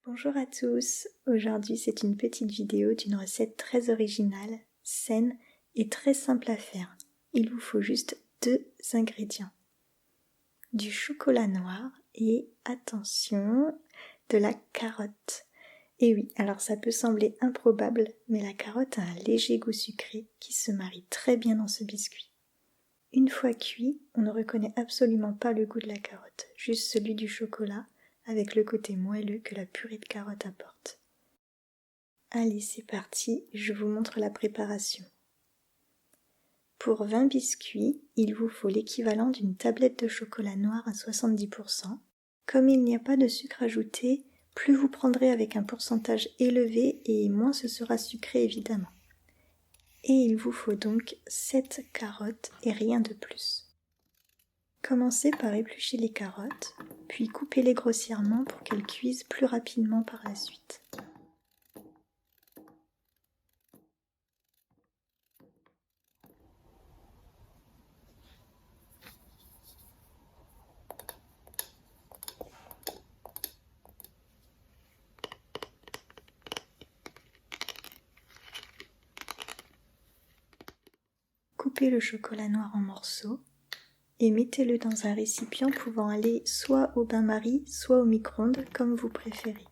Bonjour à tous, aujourd'hui c'est une petite vidéo d'une recette très originale, saine et très simple à faire. Il vous faut juste 2 ingrédients. Du chocolat noir et, attention, de la carotte. Et oui, alors ça peut sembler improbable, mais la carotte a un léger goût sucré qui se marie très bien dans ce biscuit. Une fois cuit, on ne reconnaît absolument pas le goût de la carotte, juste celui du chocolat, avec le côté moelleux que la purée de carotte apporte. Allez, c'est parti, je vous montre la préparation. Pour 20 biscuits, il vous faut l'équivalent d'une tablette de chocolat noir à 70%. Comme il n'y a pas de sucre ajouté, plus vous prendrez avec un pourcentage élevé et moins ce sera sucré évidemment. Et il vous faut donc 7 carottes et rien de plus. Commencez par éplucher les carottes, puis coupez-les grossièrement pour qu'elles cuisent plus rapidement par la suite. Coupez le chocolat noir en morceaux et mettez-le dans un récipient pouvant aller soit au bain-marie, soit au micro-ondes, comme vous préférez.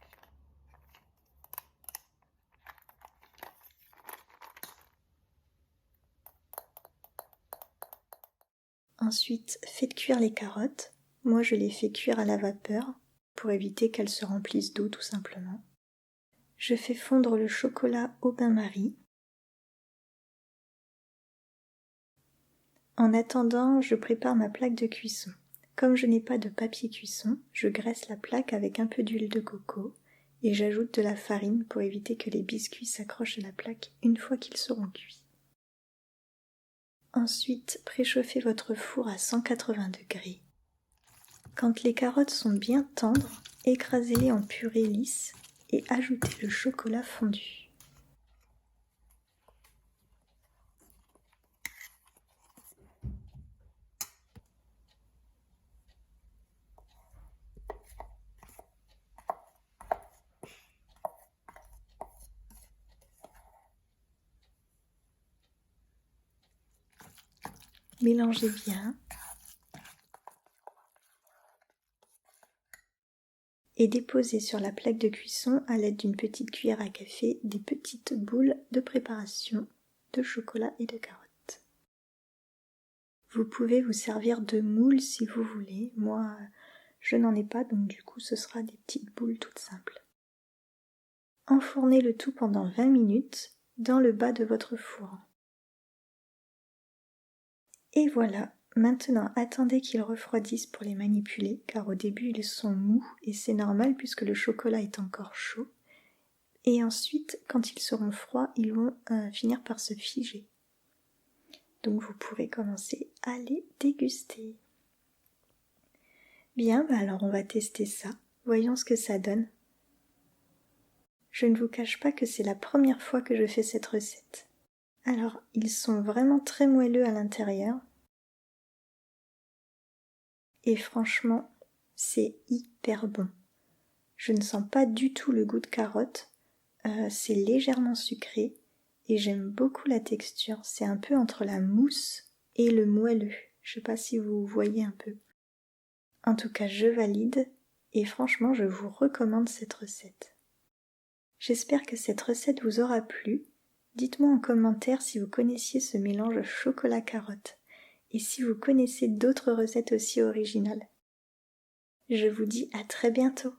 Ensuite, faites cuire les carottes. Moi, je les fais cuire à la vapeur pour éviter qu'elles se remplissent d'eau tout simplement. Je fais fondre le chocolat au bain-marie. En attendant, je prépare ma plaque de cuisson. Comme je n'ai pas de papier cuisson, je graisse la plaque avec un peu d'huile de coco et j'ajoute de la farine pour éviter que les biscuits s'accrochent à la plaque une fois qu'ils seront cuits. Ensuite, préchauffez votre four à 180 degrés. Quand les carottes sont bien tendres, écrasez-les en purée lisse et ajoutez le chocolat fondu. Mélangez bien et déposez sur la plaque de cuisson à l'aide d'une petite cuillère à café des petites boules de préparation de chocolat et de carottes. Vous pouvez vous servir de moule si vous voulez, moi je n'en ai pas donc du coup ce sera des petites boules toutes simples. Enfournez le tout pendant 20 minutes dans le bas de votre four. Et voilà, maintenant attendez qu'ils refroidissent pour les manipuler, car au début ils sont mous et c'est normal puisque le chocolat est encore chaud. Et ensuite, quand ils seront froids, ils vont finir par se figer. Donc vous pourrez commencer à les déguster. Bien, alors on va tester ça. Voyons ce que ça donne. Je ne vous cache pas que c'est la première fois que je fais cette recette. Alors, ils sont vraiment très moelleux à l'intérieur. Et franchement, c'est hyper bon. Je ne sens pas du tout le goût de carotte. C'est légèrement sucré et j'aime beaucoup la texture. C'est un peu entre la mousse et le moelleux. Je ne sais pas si vous voyez un peu. En tout cas, je valide et franchement, je vous recommande cette recette. J'espère que cette recette vous aura plu. Dites-moi en commentaire si vous connaissiez ce mélange chocolat-carotte et si vous connaissez d'autres recettes aussi originales. Je vous dis à très bientôt.